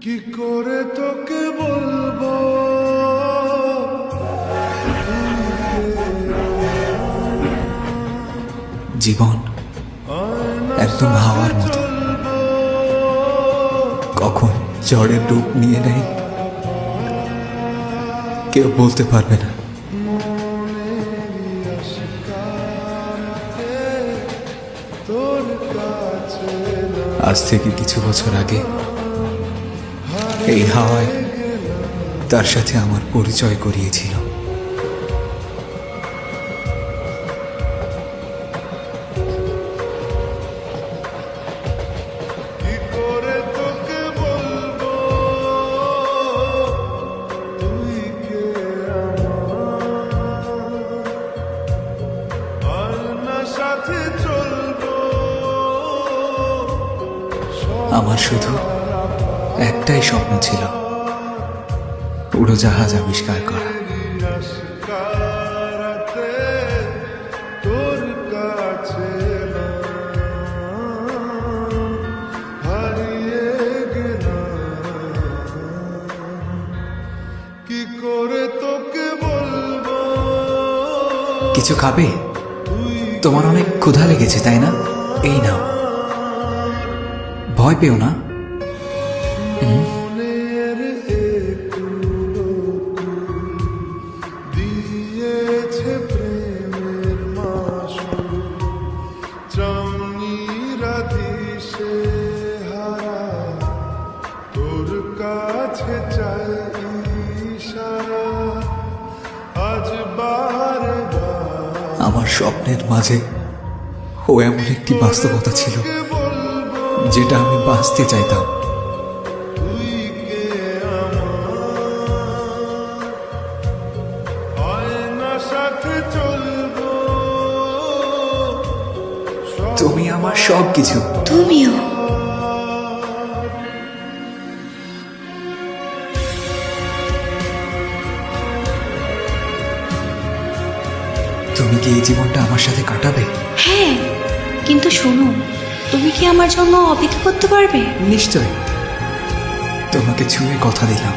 কি করে তোকে বলবো জীবন একদম হাওয়ার মতো, কখন ঝড়ের রূপ নিয়ে নেয় কেউ বলতে পারবে না। আজ থেকে কিছু বছর আগে এই হাওয়ায় তার সাথে আমার পরিচয় করিয়েছিল। কি করে তোকে বলবো তুই কে আমার না সাথে চলবো। আমার শুধু একটাই স্বপ্ন ছিল, উড়োজাহাজ আবিষ্কার করা। আশকারাতে তোর কাছে হারিয়ে গেলাম। কি করে তোকে বলবো কিছু খাবে? তোমার অনেক ক্ষুধা লেগেছে তাই না? এই নাও, ভয় পেও না। মনের একটু দিয়েছে প্রেমের মাসুল, চাউনিরা দিশে হারা তোর কাছে চাই ইশারা। আজ বারে বার আমার স্বপ্নের মাঝে ও এমন একটি বাস্তবতা ছিল যেটা আমি বাঁচতে চাইতাম। তুই কে আমার না সাথে চলবো। তুমি আমার সব কিছু। তুমিও। তুমি কি এই জীবনটা আমার সাথে কাটাবে? হ্যাঁ, কিন্তু শোনো, তুমি কি আমার জন্য অপেক্ষা করতে পারবে? নিশ্চয়, তোমাকে ছুঁয়ে কথা দিলাম।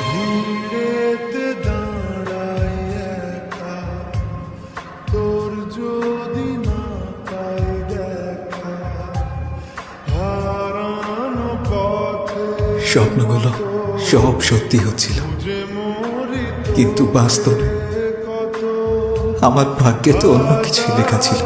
ভিড়েতে দাঁড়াই একা, তোর যদি না পাই দেখা, হারানো পথে স্বপ্নগুলো সব সত্যি হচ্ছিল, যে মরি কিন্তু বাস্তবে কত আমার ভাগ্যে তো অন্য কিছুই লেখা ছিল।